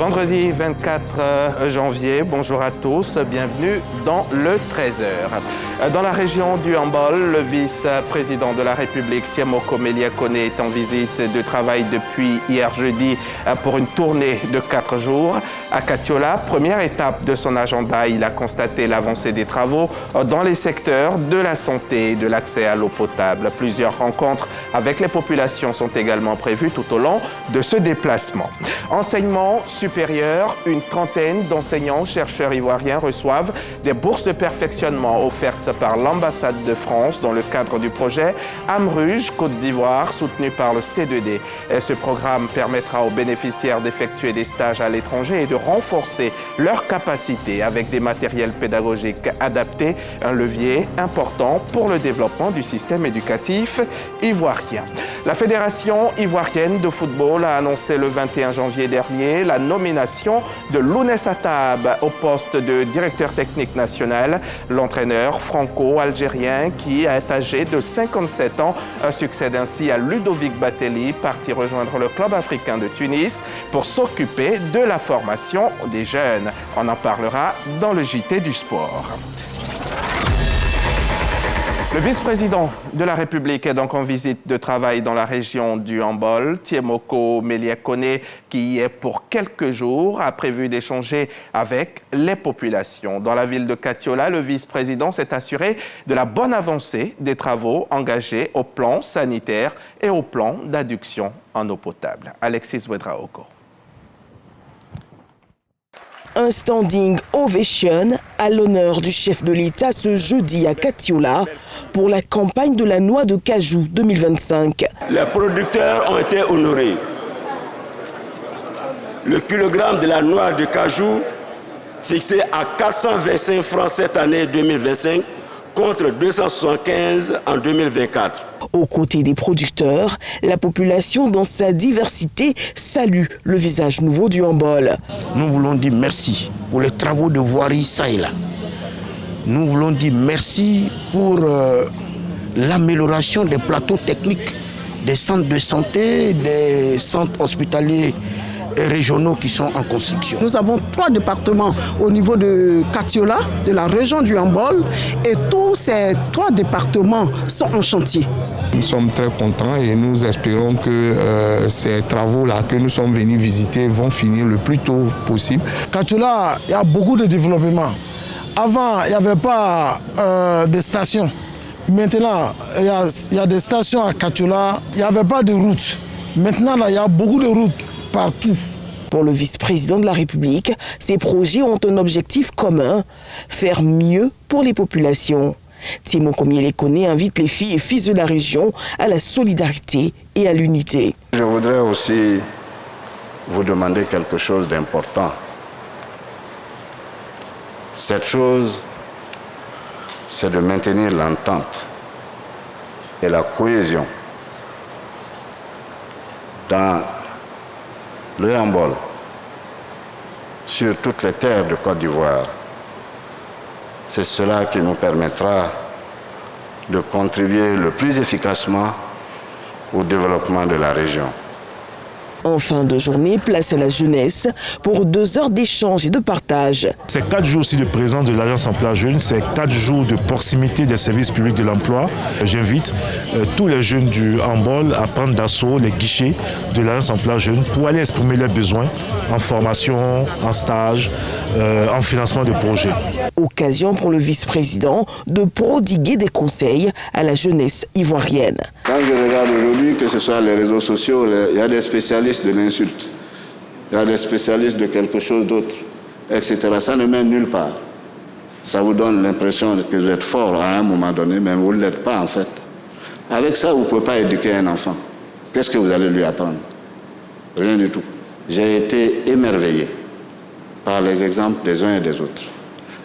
Vendredi 24 janvier, bonjour à tous, bienvenue dans le 13h. Dans la région du handball, le vice-président de la République, Thiemoko Meliakone, est en visite de travail depuis hier jeudi pour une tournée de 4 jours. À Katiola, première étape de son agenda, il a constaté l'avancée des travaux dans les secteurs de la santé et de l'accès à l'eau potable. Plusieurs rencontres avec les populations sont également prévues tout au long de ce déplacement. Enseignement supérieur, une trentaine d'enseignants chercheurs ivoiriens reçoivent des bourses de perfectionnement offertes par l'ambassade de France dans le cadre du projet AMRUGE Côte d'Ivoire soutenu par le C2D. Et ce programme permettra aux bénéficiaires d'effectuer des stages à l'étranger et de renforcer leurs capacités avec des matériels pédagogiques adaptés, un levier important pour le développement du système éducatif ivoirien. La Fédération ivoirienne de football a annoncé le 21 janvier dernier la nomination de Lounès Atab au poste de directeur technique national. L'entraîneur franco-algérien qui est âgé de 57 ans succède ainsi à Ludovic Batelli, parti rejoindre le club africain de Tunis pour s'occuper de la formation des jeunes. On en parlera dans le JT du sport. Le vice-président de la République est donc en visite de travail dans la région du handball. Thiemoko Meliakone, qui y est pour quelques jours, a prévu d'échanger avec les populations. Dans la ville de Katiola, le vice-président s'est assuré de la bonne avancée des travaux engagés au plan sanitaire et au plan d'adduction en eau potable. Alexis Ouedraogo. Un standing ovation à l'honneur du chef de l'État ce jeudi à Katiola pour la campagne de la noix de cajou 2025. Les producteurs ont été honorés. Le kilogramme de la noix de cajou fixé à 425 francs cette année 2025 contre 275 en 2024. Aux côtés des producteurs, la population dans sa diversité salue le visage nouveau du handball. Nous voulons dire merci pour les travaux de voirie ça et là. Nous voulons dire merci pour l'amélioration des plateaux techniques, des centres de santé, des centres hospitaliers et régionaux qui sont en construction. Nous avons 3 départements au niveau de Katiola, de la région du handball, et tous ces 3 départements sont en chantier. Nous sommes très contents et nous espérons que ces travaux-là que nous sommes venus visiter vont finir le plus tôt possible. Katiola, il y a beaucoup de développement. Avant, il n'y avait pas de stations. Maintenant, il y a des stations à Katiola, il n'y avait pas de routes. Maintenant, là, il y a beaucoup de routes partout. Pour le vice-président de la République, ces projets ont un objectif commun, faire mieux pour les populations. Thiemoko Meliakone invite les filles et fils de la région à la solidarité et à l'unité. Je voudrais aussi vous demander quelque chose d'important. Cette chose, c'est de maintenir l'entente et la cohésion dans le handball sur toutes les terres de Côte d'Ivoire. C'est cela qui nous permettra de contribuer le plus efficacement au développement de la région. En fin de journée, place à la jeunesse pour 2 heures d'échange et de partage. C'est 4 jours aussi de présence de l'Agence Emploi Jeune, c'est 4 jours de proximité des services publics de l'emploi. J'invite tous les jeunes du handball à prendre d'assaut les guichets de l'Agence Emploi Jeune pour aller exprimer leurs besoins en formation, en stage, en financement de projets. Occasion pour le vice-président de prodiguer des conseils à la jeunesse ivoirienne. Quand je regarde aujourd'hui, que ce soit les réseaux sociaux, il y a des spécialistes de l'insulte, il y a des spécialistes de quelque chose d'autre, etc. Ça ne mène nulle part. Ça vous donne l'impression que vous êtes fort à un moment donné, mais vous ne l'êtes pas en fait. Avec ça, vous ne pouvez pas éduquer un enfant. Qu'est-ce que vous allez lui apprendre? Rien du tout. J'ai été émerveillé par les exemples des uns et des autres.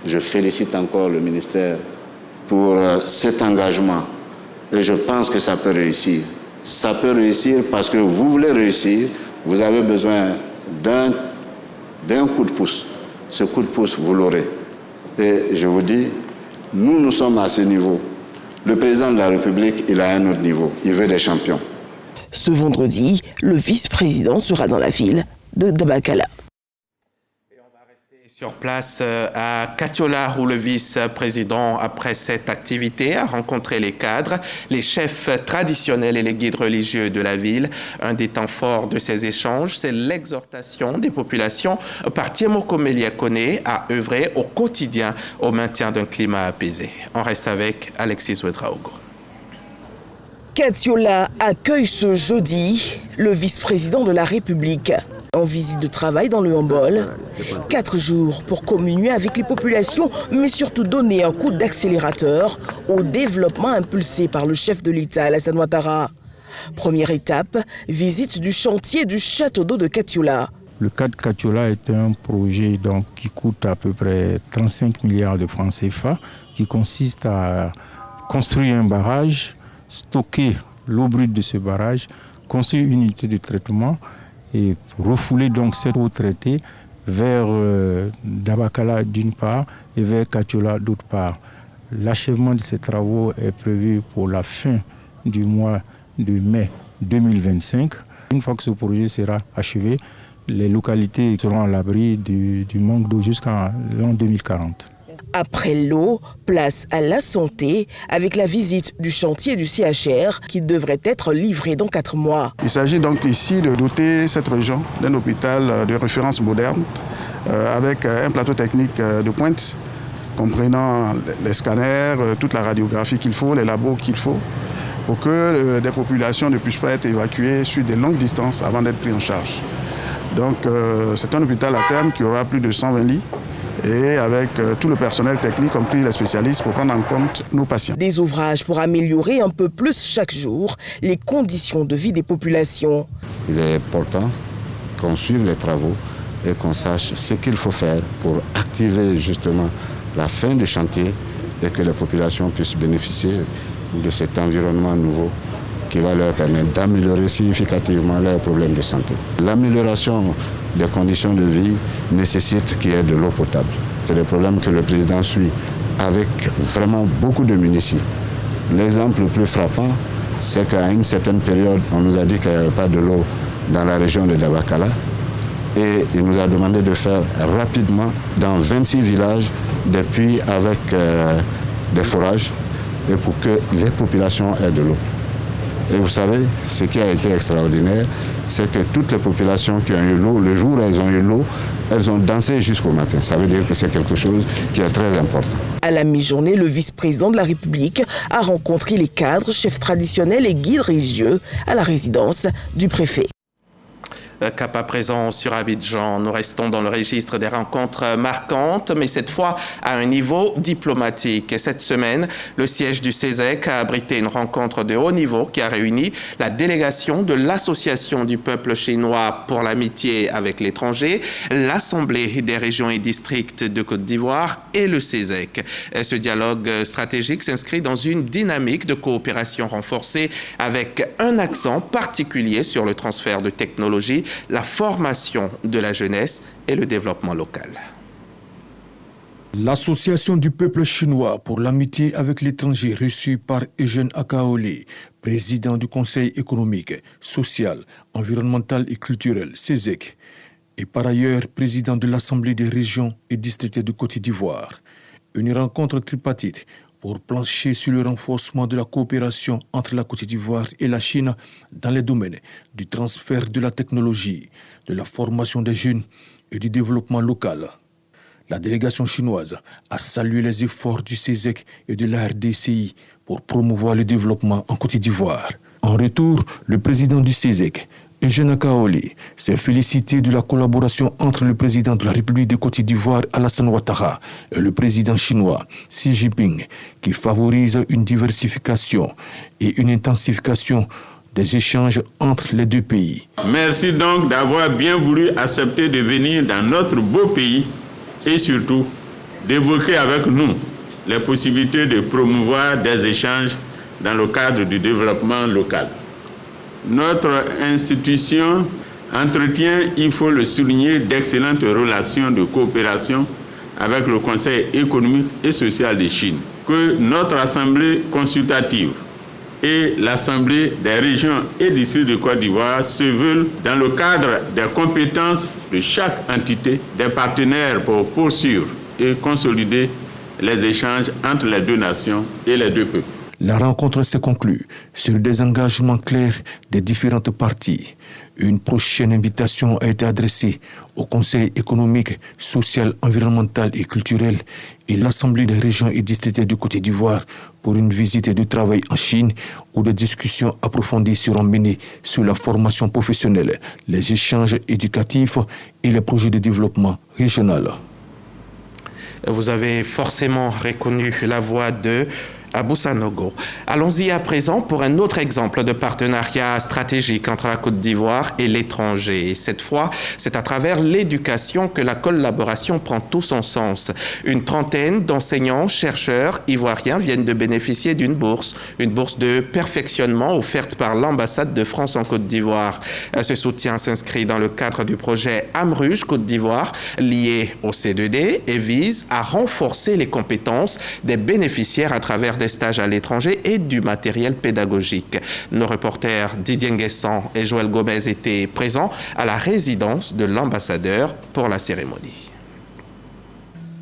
Je félicite encore le ministère pour cet engagement et je pense que ça peut réussir. Ça peut réussir parce que vous voulez réussir, vous avez besoin d'un coup de pouce. Ce coup de pouce, vous l'aurez. Et je vous dis, nous sommes à ce niveau. Le président de la République, il a un autre niveau. Il veut des champions. Ce vendredi, le vice-président sera dans la ville de Dabakala. Sur place à Katiola, où le vice-président, après cette activité, a rencontré les cadres, les chefs traditionnels et les guides religieux de la ville. Un des temps forts de ces échanges, c'est l'exhortation des populations par Tiemoko Meliakone à œuvrer au quotidien au maintien d'un climat apaisé. On reste avec Alexis Ouedraogo. Katiola accueille ce jeudi le vice-président de la République en visite de travail dans le Hambol. 4 jours pour communier avec les populations, mais surtout donner un coup d'accélérateur au développement impulsé par le chef de l'État, Alassane Ouattara. Première étape, visite du chantier du château d'eau de Katiola. Le cas de Katiola est un projet qui coûte à peu près 35 milliards de francs CFA, qui consiste à construire un barrage, stocker l'eau brute de ce barrage, construire une unité de traitement et refouler donc cette eau traitée vers Dabakala d'une part et vers Katiola d'autre part. L'achèvement de ces travaux est prévu pour la fin du mois de mai 2025. Une fois que ce projet sera achevé, les localités seront à l'abri du manque d'eau jusqu'en l'an 2040. Après l'eau, place à la santé avec la visite du chantier du CHR qui devrait être livré dans 4 mois. Il s'agit donc ici de doter cette région d'un hôpital de référence moderne avec un plateau technique de pointe comprenant les scanners, toute la radiographie qu'il faut, les labos qu'il faut pour que des populations ne puissent pas être évacuées sur des longues distances avant d'être prises en charge. Donc c'est un hôpital à terme qui aura plus de 120 lits et avec tout le personnel technique, compris les spécialistes, pour prendre en compte nos patients. Des ouvrages pour améliorer un peu plus chaque jour les conditions de vie des populations. Il est important qu'on suive les travaux et qu'on sache ce qu'il faut faire pour activer justement la fin du chantier et que les populations puissent bénéficier de cet environnement nouveau qui va leur permettre d'améliorer significativement leurs problèmes de santé. L'amélioration des conditions de vie nécessite qu'il y ait de l'eau potable. C'est le problème que le président suit avec vraiment beaucoup de munitions. L'exemple le plus frappant, c'est qu'à une certaine période, on nous a dit qu'il n'y avait pas de l'eau dans la région de Dabakala et il nous a demandé de faire rapidement dans 26 villages des puits avec des forages et pour que les populations aient de l'eau. Et vous savez, ce qui a été extraordinaire, c'est que toutes les populations qui ont eu l'eau, le jour où elles ont eu l'eau, elles ont dansé jusqu'au matin. Ça veut dire que c'est quelque chose qui est très important. À la mi-journée, le vice-président de la République a rencontré les cadres, chefs traditionnels et guides religieux à la résidence du préfet. Cap à présent sur Abidjan. Nous restons dans le registre des rencontres marquantes, mais cette fois à un niveau diplomatique. Et cette semaine, le siège du CESEC a abrité une rencontre de haut niveau qui a réuni la délégation de l'Association du peuple chinois pour l'amitié avec l'étranger, l'Assemblée des régions et districts de Côte d'Ivoire et le CESEC. Ce dialogue stratégique s'inscrit dans une dynamique de coopération renforcée avec un accent particulier sur le transfert de technologies, la formation de la jeunesse et le développement local. L'Association du peuple chinois pour l'amitié avec l'étranger reçue par Eugène Akaole, président du Conseil économique, social, environnemental et culturel, CESEC, et par ailleurs président de l'Assemblée des régions et districts de Côte d'Ivoire. Une rencontre tripartite pour plancher sur le renforcement de la coopération entre la Côte d'Ivoire et la Chine dans les domaines du transfert de la technologie, de la formation des jeunes et du développement local. La délégation chinoise a salué les efforts du CESEC et de la RDCI pour promouvoir le développement en Côte d'Ivoire. En retour, le président du CESEC, Eugène Akaole, s'est félicité de la collaboration entre le président de la République de Côte d'Ivoire, Alassane Ouattara, et le président chinois, Xi Jinping, qui favorise une diversification et une intensification des échanges entre les deux pays. Merci donc d'avoir bien voulu accepter de venir dans notre beau pays et surtout d'évoquer avec nous les possibilités de promouvoir des échanges dans le cadre du développement local. Notre institution entretient, il faut le souligner, d'excellentes relations de coopération avec le Conseil économique et social de Chine, que notre Assemblée consultative et l'Assemblée des régions et districts de Côte d'Ivoire se veulent, dans le cadre des compétences de chaque entité, des partenaires pour poursuivre et consolider les échanges entre les deux nations et les deux peuples. La rencontre s'est conclue sur des engagements clairs des différentes parties. Une prochaine invitation a été adressée au Conseil économique, social, environnemental et culturel et l'Assemblée des régions et districts du Côte d'Ivoire pour une visite de travail en Chine où des discussions approfondies seront menées sur la formation professionnelle, les échanges éducatifs et les projets de développement régional. Vous avez forcément reconnu la voix de Abou Sanogo. Allons-y à présent pour un autre exemple de partenariat stratégique entre la Côte d'Ivoire et l'étranger. Cette fois, c'est à travers l'éducation que la collaboration prend tout son sens. Une trentaine d'enseignants, chercheurs ivoiriens viennent de bénéficier d'une bourse de perfectionnement offerte par l'ambassade de France en Côte d'Ivoire. Ce soutien s'inscrit dans le cadre du projet AMRUJ Côte d'Ivoire, lié au C2D et vise à renforcer les compétences des bénéficiaires à travers des stages à l'étranger et du matériel pédagogique. Nos reporters Didier Nguessan et Joël Gomez étaient présents à la résidence de l'ambassadeur pour la cérémonie.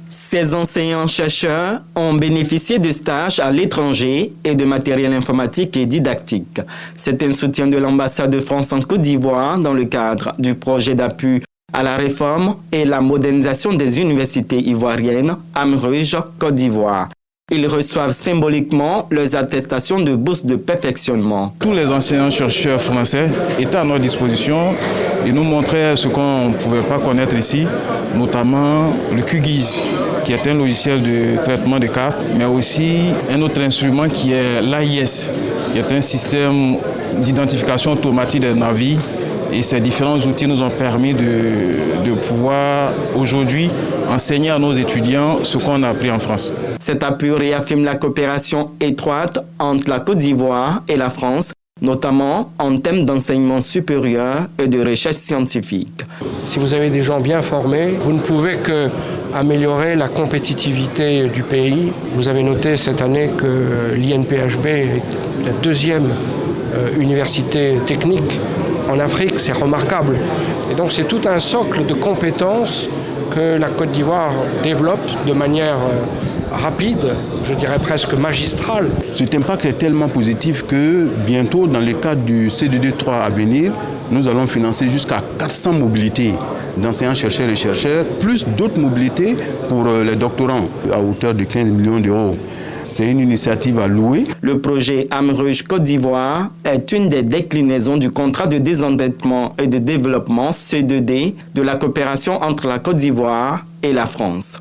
Ces enseignants-chercheurs ont bénéficié de stages à l'étranger et de matériel informatique et didactique. C'est un soutien de l'ambassade de France en Côte d'Ivoire dans le cadre du projet d'appui à la réforme et la modernisation des universités ivoiriennes AMRUJ Côte d'Ivoire. Ils reçoivent symboliquement leurs attestations de bourse de perfectionnement. Tous les enseignants-chercheurs français étaient à notre disposition et nous montraient ce qu'on ne pouvait pas connaître ici, notamment le QGIS, qui est un logiciel de traitement de cartes, mais aussi un autre instrument qui est l'AIS, qui est un système d'identification automatique des navires. Et ces différents outils nous ont permis de pouvoir aujourd'hui enseigner à nos étudiants ce qu'on a appris en France. Cet appui réaffirme la coopération étroite entre la Côte d'Ivoire et la France, notamment en termes d'enseignement supérieur et de recherche scientifique. Si vous avez des gens bien formés, vous ne pouvez qu'améliorer la compétitivité du pays. Vous avez noté cette année que l'INPHB est la deuxième université technique en Afrique, c'est remarquable. Et donc c'est tout un socle de compétences que la Côte d'Ivoire développe de manière rapide, je dirais presque magistrale. Cet impact est tellement positif que bientôt, dans le cadre du C2D3 à venir, nous allons financer jusqu'à 400 mobilités d'enseignants, chercheurs et chercheurs, plus d'autres mobilités pour les doctorants à hauteur de 15 millions d'euros. C'est une initiative à louer. Le projet AMRUJ Côte d'Ivoire est une des déclinaisons du contrat de désendettement et de développement C2D de la coopération entre la Côte d'Ivoire et la France.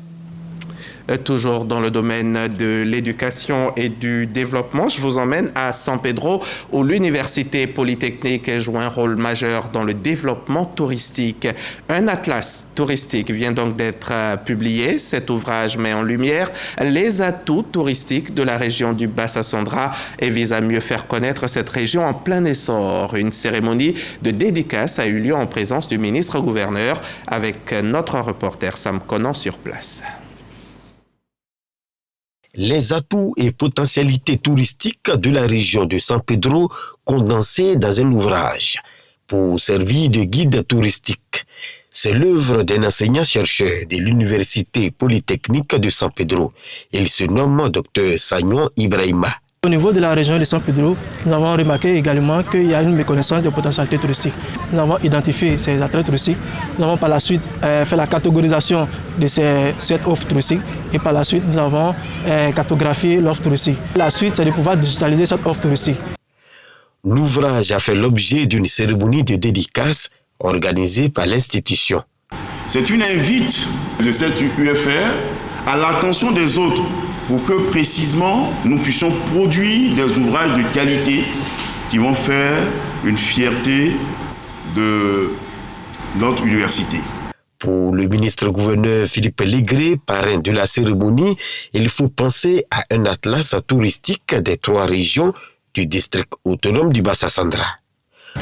Toujours dans le domaine de l'éducation et du développement, je vous emmène à San Pedro où l'université polytechnique joue un rôle majeur dans le développement touristique. Un atlas touristique vient donc d'être publié. Cet ouvrage met en lumière les atouts touristiques de la région du Bassa-Sandra et vise à mieux faire connaître cette région en plein essor. Une cérémonie de dédicace a eu lieu en présence du ministre-gouverneur avec notre reporter Sam Conan sur place. Les atouts et potentialités touristiques de la région de San Pedro condensés dans un ouvrage pour servir de guide touristique. C'est l'œuvre d'un enseignant-chercheur de l'Université polytechnique de San Pedro. Il se nomme Dr Sagnon Ibrahima. Au niveau de la région de San Pedro, nous avons remarqué également qu'il y a une méconnaissance des potentialités touristiques. Nous avons identifié ces attraits touristiques. Nous avons par la suite fait la catégorisation de cette offre touristique et par la suite nous avons cartographié l'offre touristique. La suite, c'est de pouvoir digitaliser cette offre touristique. L'ouvrage a fait l'objet d'une cérémonie de dédicace organisée par l'institution. C'est une invite de cette UFR à l'attention des autres pour que précisément nous puissions produire des ouvrages de qualité qui vont faire une fierté de notre université. Pour le ministre-gouverneur Philippe Légré, parrain de la cérémonie, il faut penser à un atlas touristique des 3 régions du district autonome du Bassa-Sandra.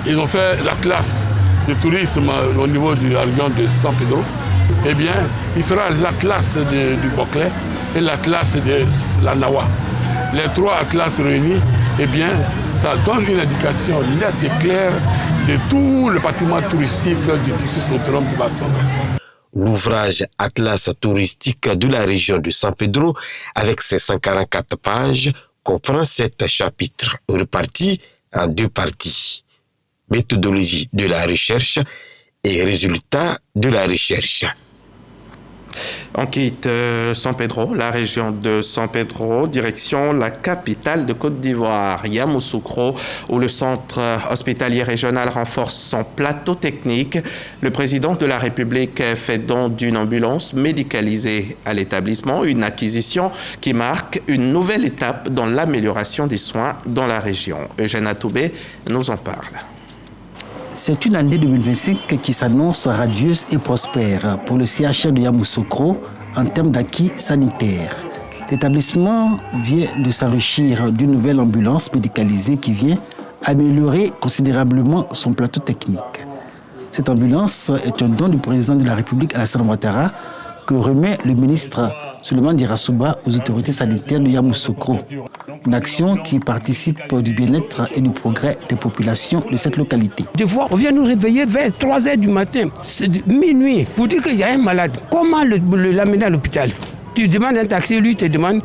Ils ont fait l'atlas de tourisme au niveau de la région de San Pedro. Eh bien, il fera l'atlas du Boclé et l'atlas de la Nawa. Les 3 atlas réunis, eh bien, ça donne une indication nette et claire de tout le patrimoine touristique du district autonome du bassin. L'ouvrage Atlas touristique de la région de San Pedro, avec ses 144 pages, comprend 7 chapitres repartis en 2 parties. Méthodologie de la recherche et résultats de la recherche. On quitte San Pedro, la région de San Pedro, direction la capitale de Côte d'Ivoire, Yamoussoukro, où le centre hospitalier régional renforce son plateau technique. Le président de la République fait don d'une ambulance médicalisée à l'établissement, une acquisition qui marque une nouvelle étape dans l'amélioration des soins dans la région. Eugène Atoubé nous en parle. C'est une année 2025 qui s'annonce radieuse et prospère pour le CHR de Yamoussoukro en termes d'acquis sanitaires. L'établissement vient de s'enrichir d'une nouvelle ambulance médicalisée qui vient améliorer considérablement son plateau technique. Cette ambulance est un don du président de la République Alassane Ouattara que remet le ministre Souleymane Dirasouba aux autorités sanitaires de Yamoussoukro. Une action qui participe du bien-être et du progrès des populations de cette localité. Des fois, on vient nous réveiller vers 3h du matin, c'est minuit, pour dire qu'il y a un malade. Comment l'amener à l'hôpital? Tu demandes un taxi, lui te demande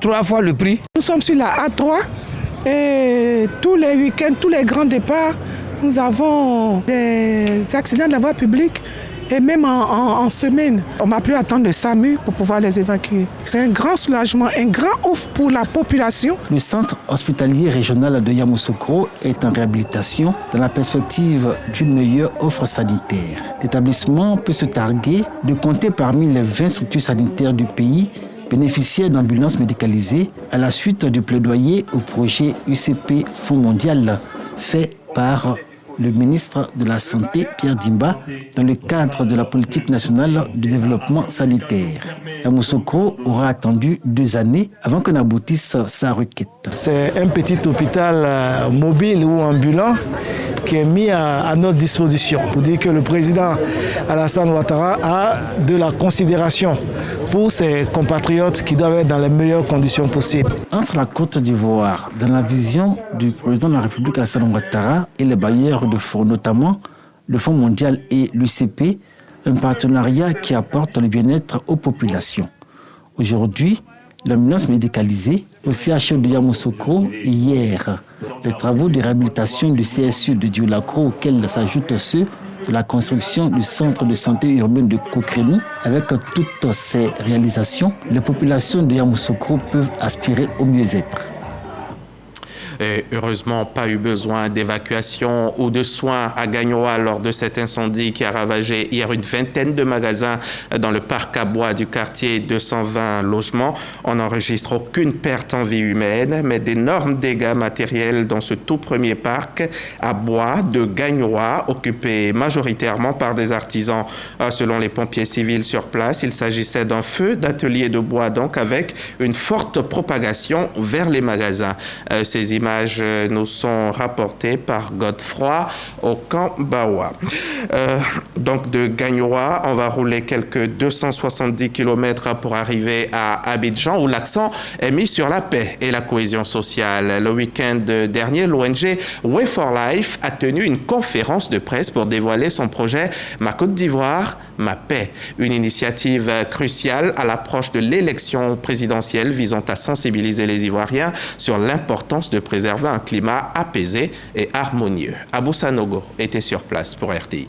3 fois le prix. Nous sommes sur la A3 et tous les week-ends, tous les grands départs, nous avons des accidents de la voie publique. Et même en semaine, on ne va plus attendre le SAMU pour pouvoir les évacuer. C'est un grand soulagement, un grand ouf pour la population. Le centre hospitalier régional de Yamoussoukro est en réhabilitation dans la perspective d'une meilleure offre sanitaire. L'établissement peut se targuer de compter parmi les 20 structures sanitaires du pays bénéficiaires d'ambulances médicalisées à la suite du plaidoyer au projet UCP Fonds mondial fait par le ministre de la Santé, Pierre Dimba, dans le cadre de la politique nationale de développement sanitaire. Yamoussoukro aura attendu 2 années avant qu'on aboutisse sa requête. C'est un petit hôpital mobile ou ambulant qui est mis à notre disposition pour dire que le président Alassane Ouattara a de la considération pour ses compatriotes qui doivent être dans les meilleures conditions possibles. Entre la Côte d'Ivoire, dans la vision du président de la République Alassane Ouattara et les bailleurs de fonds, notamment le Fonds mondial et l'UCP, un partenariat qui apporte le bien-être aux populations. Aujourd'hui, l'ambulance médicalisée au CHU de Yamoussoukro et hier, les travaux de réhabilitation du CSU de Dioulakro auxquels s'ajoutent ceux de la construction du centre de santé urbain de Kokrémou. Avec toutes ces réalisations, les populations de Yamoussoukro peuvent aspirer au mieux-être. Et heureusement, pas eu besoin d'évacuation ou de soins à Gagnoa lors de cet incendie qui a ravagé hier une vingtaine de magasins dans le parc à bois du quartier 220 logements. On n'enregistre aucune perte en vie humaine, mais d'énormes dégâts matériels dans ce tout premier parc à bois de Gagnoa, occupé majoritairement par des artisans. Selon les pompiers civils sur place, il s'agissait d'un feu d'atelier de bois, donc avec une forte propagation vers les magasins. Ces images nous sont rapportées par Godefroy au camp Bawa. Donc de Gagnoa, on va rouler quelques 270 km pour arriver à Abidjan, où l'accent est mis sur la paix et la cohésion sociale. Le week-end dernier, l'ONG Way for Life a tenu une conférence de presse pour dévoiler son projet Ma Côte d'Ivoire, Ma Paix, une initiative cruciale à l'approche de l'élection présidentielle visant à sensibiliser les Ivoiriens sur l'importance de préserver un climat apaisé et harmonieux. Abou Sanogo était sur place pour RTI.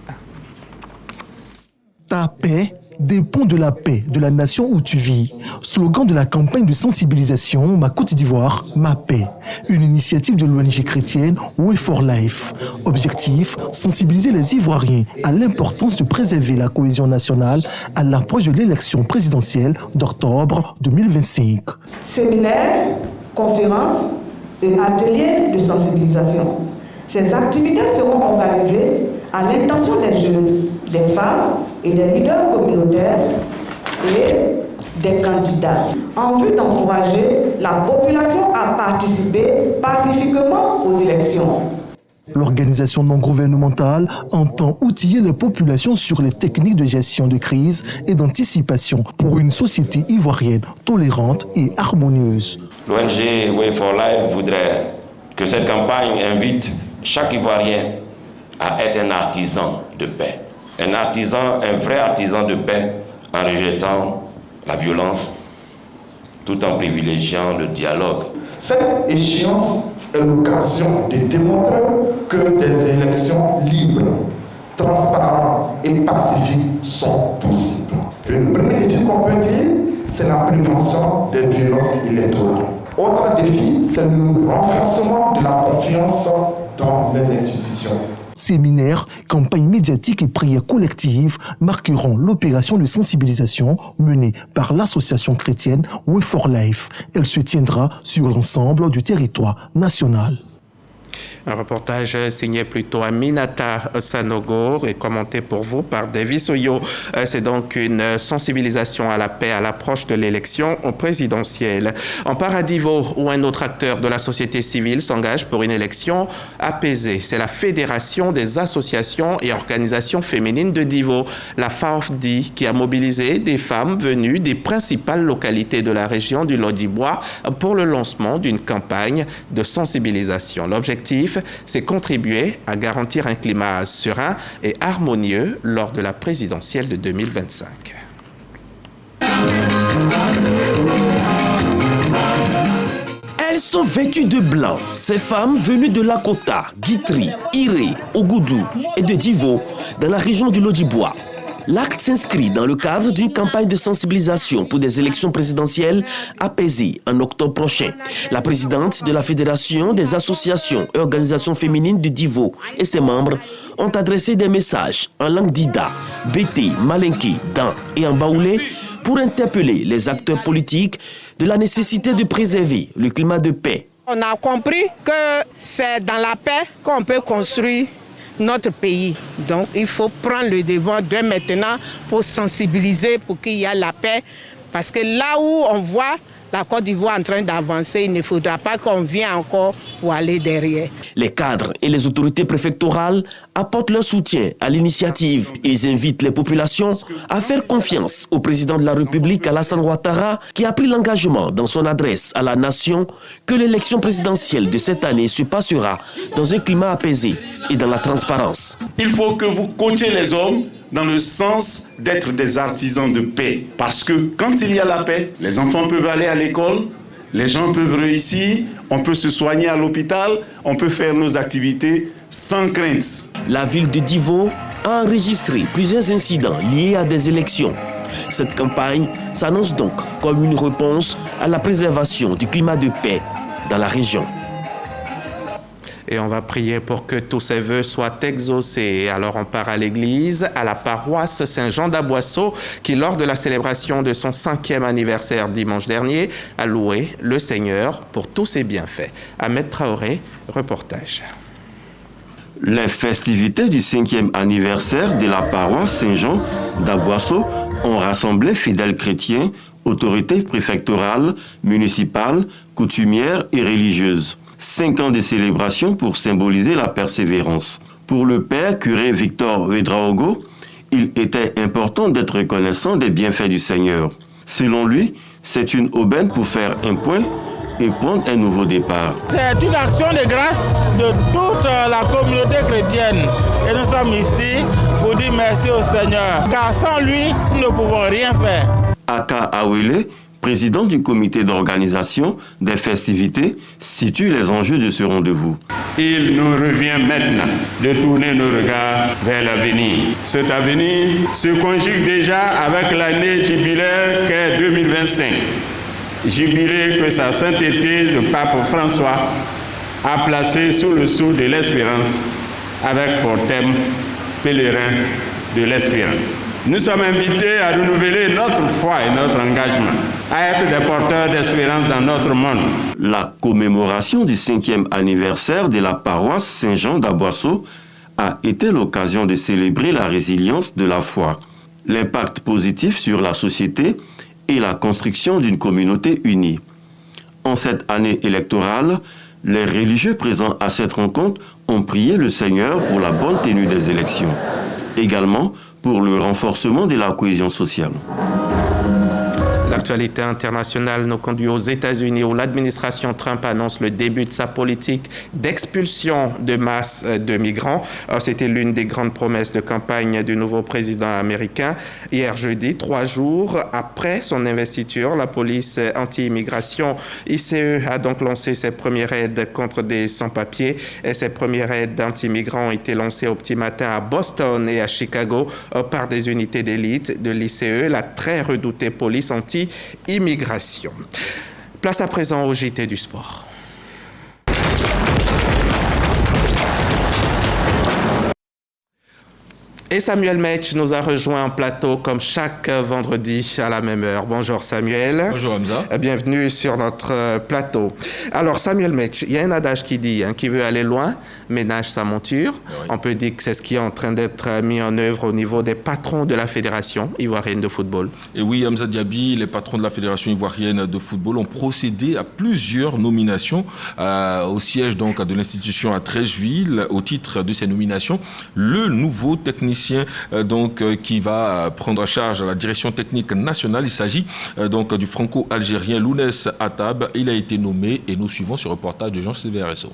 Ta paix dépend de la paix de la nation où tu vis. Slogan de la campagne de sensibilisation Ma Côte d'Ivoire, Ma Paix. Une initiative de l'ONG chrétienne Way for Life. Objectif, sensibiliser les Ivoiriens à l'importance de préserver la cohésion nationale à l'approche de l'élection présidentielle d'octobre 2025. Séminaires, conférences et ateliers de sensibilisation. Ces activités seront organisées à l'intention des jeunes, des femmes et des leaders communautaires et des candidats, en vue d'encourager la population à participer pacifiquement aux élections. L'organisation non gouvernementale entend outiller les populations sur les techniques de gestion de crise et d'anticipation pour une société ivoirienne tolérante et harmonieuse. L'ONG Way for Life voudrait que cette campagne invite chaque Ivoirien à être un artisan de paix. Un vrai artisan de paix en rejetant la violence tout en privilégiant le dialogue. Cette échéance est l'occasion de démontrer que des élections libres, transparentes et pacifiques sont possibles. Le premier défi qu'on peut dire, c'est la prévention des violences électorales. Autre défi, c'est le renforcement de la confiance dans les institutions. Séminaires, campagnes médiatiques et prières collectives marqueront l'opération de sensibilisation menée par l'association chrétienne Way for Life. Elle se tiendra sur l'ensemble du territoire national. Un reportage signé plutôt Aminata Sanogo et commenté pour vous par Davis Oyo. C'est donc une sensibilisation à la paix à l'approche de l'élection présidentielle. En Paradivo, où un autre acteur de la société civile s'engage pour une élection apaisée. C'est la Fédération des associations et organisations féminines de Divo, la FAOFDI, qui a mobilisé des femmes venues des principales localités de la région du Lodibois pour le lancement d'une campagne de sensibilisation. L'objectif, c'est contribuer à garantir un climat serein et harmonieux lors de la présidentielle de 2025. Elles sont vêtues de blanc. Ces femmes venues de Lakota, Guitry, Iré, Ogoudou et de Divo, dans la région du Lodibois. L'acte s'inscrit dans le cadre d'une campagne de sensibilisation pour des élections présidentielles apaisées en octobre prochain. La présidente de la Fédération des associations et organisations féminines de Divo et ses membres ont adressé des messages en langue d'Ida, Bété, Malinké, Dan et en Baoulé pour interpeller les acteurs politiques de la nécessité de préserver le climat de paix. On a compris que c'est dans la paix qu'on peut construire notre pays. Donc il faut prendre le devant dès maintenant pour sensibiliser pour qu'il y ait la paix. Parce que là où on voit la Côte d'Ivoire en train d'avancer, il ne faudra pas qu'on vienne encore pour aller derrière. Les cadres et les autorités préfectorales apportent leur soutien à l'initiative. Ils invitent les populations à faire confiance au président de la République, Alassane Ouattara, qui a pris l'engagement dans son adresse à la nation que l'élection présidentielle de cette année se passera dans un climat apaisé et dans la transparence. Il faut que vous coachiez les hommes dans le sens d'être des artisans de paix. Parce que quand il y a la paix, les enfants peuvent aller à l'école, les gens peuvent réussir, on peut se soigner à l'hôpital, on peut faire nos activités sans crainte. La ville de Divo a enregistré plusieurs incidents liés à des élections. Cette campagne s'annonce donc comme une réponse à la préservation du climat de paix dans la région. Et on va prier pour que tous ces vœux soient exaucés. Alors on part à l'église, à la paroisse Saint-Jean d'Aboisseau, qui lors de la célébration de son 5e anniversaire dimanche dernier, a loué le Seigneur pour tous ses bienfaits. Ahmed Traoré, reportage. Les festivités du 5e anniversaire de la paroisse Saint-Jean d'Aboisseau ont rassemblé fidèles chrétiens, autorités préfectorales, municipales, coutumières et religieuses. 5 ans de célébration pour symboliser la persévérance. Pour le père curé Victor Ouedraogo, il était important d'être reconnaissant des bienfaits du Seigneur. Selon lui, c'est une aubaine pour faire un point et prendre un nouveau départ. C'est une action de grâce de toute la communauté chrétienne. Et nous sommes ici pour dire merci au Seigneur. Car sans lui, nous ne pouvons rien faire. Aka Awele, président du comité d'organisation des festivités, situe les enjeux de ce rendez-vous. Il nous revient maintenant de tourner nos regards vers l'avenir. Cet avenir se conjugue déjà avec l'année jubilaire qu'est 2025. Jubilé que sa sainteté, le pape François, a placé sous le sceau de l'espérance avec pour thème pèlerin de l'espérance. Nous sommes invités à renouveler notre foi et notre engagement, à être des porteurs d'espérance dans notre monde. La commémoration du 5e anniversaire de la paroisse Saint-Jean d'Aboisseau a été l'occasion de célébrer la résilience de la foi, l'impact positif sur la société et la construction d'une communauté unie. En cette année électorale, les religieux présents à cette rencontre ont prié le Seigneur pour la bonne tenue des élections. Également, pour le renforcement de la cohésion sociale. L'actualité internationale nous conduit aux États-Unis où l'administration Trump annonce le début de sa politique d'expulsion de masse de migrants. C'était l'une des grandes promesses de campagne du nouveau président américain. Hier jeudi, 3 jours après son investiture, la police anti-immigration ICE a donc lancé ses premières raids contre des sans-papiers. Et ces premières raids anti-migrants ont été lancées au petit matin à Boston et à Chicago par des unités d'élite de l'ICE, la très redoutée police anti-immigration. Place à présent au JT du sport. Et Samuel Metch nous a rejoint en plateau comme chaque vendredi à la même heure. Bonjour Samuel. Bonjour Hamza. Bienvenue sur notre plateau. Alors Samuel Metch, il y a un adage qui dit qui veut aller loin ménage sa monture. Oui. On peut dire que c'est ce qui est en train d'être mis en œuvre au niveau des patrons de la Fédération ivoirienne de football. Et oui, Hamza Diaby, les patrons de la Fédération ivoirienne de football ont procédé à plusieurs nominations au siège donc de l'institution à Treichville. Au titre de ces nominations, le nouveau technicien qui va prendre en charge la direction technique nationale. Il s'agit donc du franco-algérien Lounès Attab. Il a été nommé et nous suivons ce reportage de Jean-Sylvain Resso.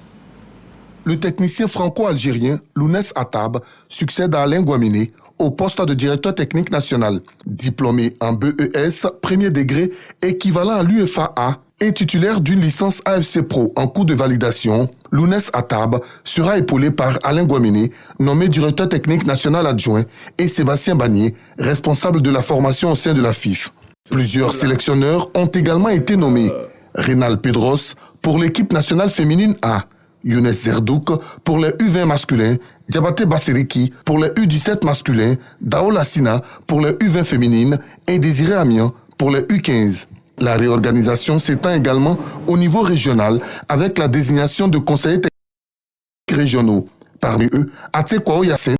Le technicien franco-algérien Lounès Attab succède à Alain Guaminé au poste de directeur technique national. Diplômé en BES, premier degré, équivalent à l'UEFA-A, et titulaire d'une licence AFC Pro en cours de validation, Lounès Attab sera épaulé par Alain Guaminé, nommé directeur technique national adjoint, et Sébastien Bagné, responsable de la formation au sein de la FIF. Plusieurs sélectionneurs ont également été nommés. Rénal Pedros pour l'équipe nationale féminine A, Younes Zerdouk pour les U20 masculins, Diabaté Basseriki pour les U17 masculins, Dao Lassina pour les U20 féminines et Désiré Amian pour les U15. La réorganisation s'étend également au niveau régional avec la désignation de conseillers techniques régionaux. Parmi eux, Atsé Kwao Yassine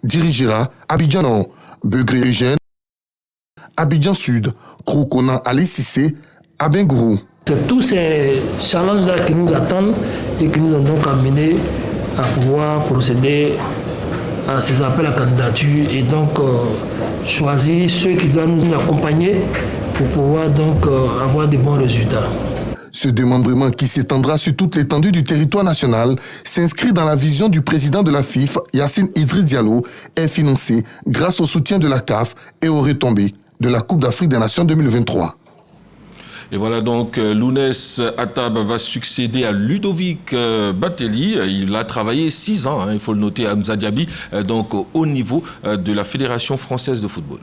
dirigera Abidjan Nord, Begré Eugène, Abidjan Sud, Kroukona Ali Cissé, Abengourou. C'est tous ces challenges-là qui nous attendent et qui nous ont donc amenés à pouvoir procéder à ces appels à candidature et donc choisir ceux qui doivent nous accompagner pour pouvoir donc avoir de bons résultats. Ce démembrement qui s'étendra sur toute l'étendue du territoire national s'inscrit dans la vision du président de la FIF, Yacine Idriss Diallo, est financé grâce au soutien de la CAF et aux retombées de la Coupe d'Afrique des Nations 2023. Et voilà donc, Lounès Attab va succéder à Ludovic Batelli. Il a travaillé 6 ans, il faut le noter, à Hamza Diaby, donc au haut niveau de la Fédération française de football.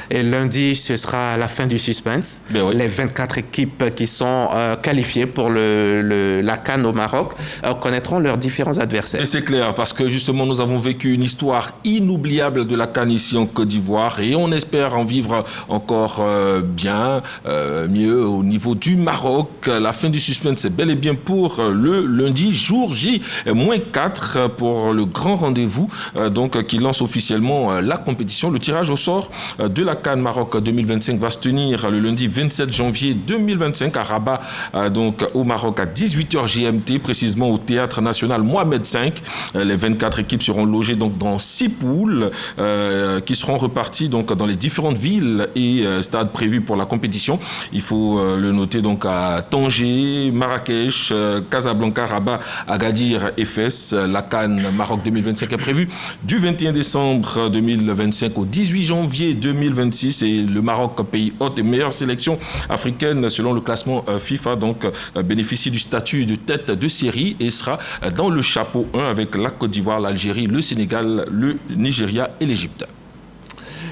Et lundi, ce sera la fin du suspense. Oui. Les 24 équipes qui sont qualifiées pour la CAN au Maroc connaîtront leurs différents adversaires. Et c'est clair, parce que justement, nous avons vécu une histoire inoubliable de la CAN ici en Côte d'Ivoire et on espère en vivre encore mieux au niveau du Maroc. La fin du suspense, c'est bel et bien pour le lundi, jour J, -4 pour le grand rendez-vous qui lance officiellement la compétition. Le tirage au sort de la CAN Maroc 2025 va se tenir le lundi 27 janvier 2025 à Rabat, au Maroc à 18h GMT, précisément au Théâtre National Mohamed V. Les 24 équipes seront logées dans 6 poules qui seront reparties dans les différentes villes et stades prévus pour la compétition. Il faut le noter à Tanger, Marrakech, Casablanca, Rabat, Agadir et Fès. La CAN Maroc 2025 est prévue du 21 décembre 2025 au 18 janvier 2026 et le Maroc, pays hôte et meilleure sélection africaine selon le classement FIFA, bénéficie du statut de tête de série et sera dans le chapeau 1 avec la Côte d'Ivoire, l'Algérie, le Sénégal, le Nigeria et l'Égypte.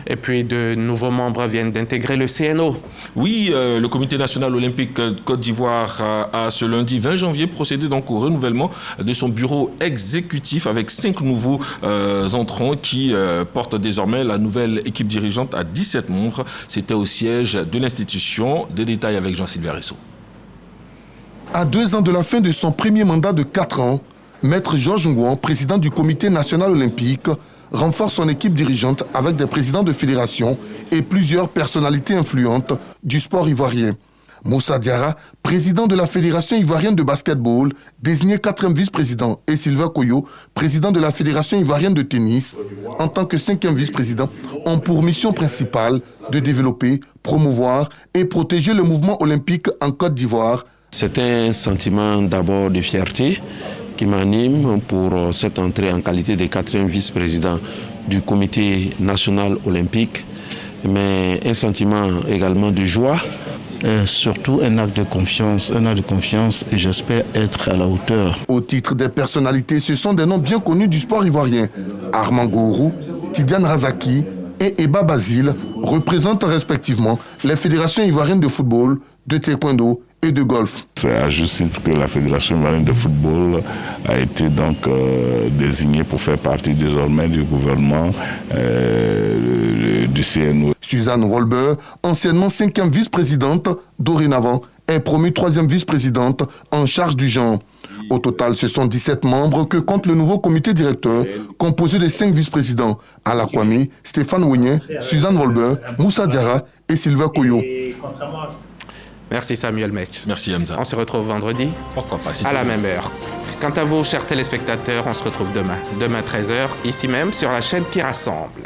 Et puis, de nouveaux membres viennent d'intégrer le CNO. Oui, le Comité national olympique Côte d'Ivoire a ce lundi 20 janvier procédé au renouvellement de son bureau exécutif avec 5 nouveaux entrants qui portent désormais la nouvelle équipe dirigeante à 17 membres. C'était au siège de l'institution. Des détails avec Jean-Sylvain Resso. À 2 ans de la fin de son premier mandat de 4 ans, Maître Georges Ngouan, président du Comité national olympique, renforce son équipe dirigeante avec des présidents de fédération et plusieurs personnalités influentes du sport ivoirien. Moussa Diarra, président de la Fédération ivoirienne de basketball, désigné 4e vice-président, et Sylvain Koyo, président de la Fédération ivoirienne de tennis, en tant que 5e vice-président, ont pour mission principale de développer, promouvoir et protéger le mouvement olympique en Côte d'Ivoire. C'est un sentiment d'abord de fierté qui m'anime pour cette entrée en qualité de 4e vice-président du Comité national olympique, mais un sentiment également de joie. Surtout un acte de confiance et j'espère être à la hauteur. Au titre des personnalités, ce sont des noms bien connus du sport ivoirien. Armand Gourou, Tidiane Razaki et Eba Basile représentent respectivement les fédérations ivoiriennes de football, de taekwondo et de golf. C'est à juste titre que la Fédération ivoirienne de football a été donc désignée pour faire partie désormais du gouvernement du CNO. Suzanne Rolber, anciennement 5e vice-présidente, dorénavant est promue 3e vice-présidente en charge du genre. Au total, ce sont 17 membres que compte le nouveau comité directeur, composé de 5 vice-présidents, Ala Kwame, Stéphane Wignet, Suzanne Rolber, Moussa Diarra et Sylvain Koyo. Merci Samuel Metch. Merci Hamza. On se retrouve vendredi. Pourquoi pas, à la même heure. Quant à vous, chers téléspectateurs, on se retrouve demain 13h, ici même sur la chaîne qui rassemble.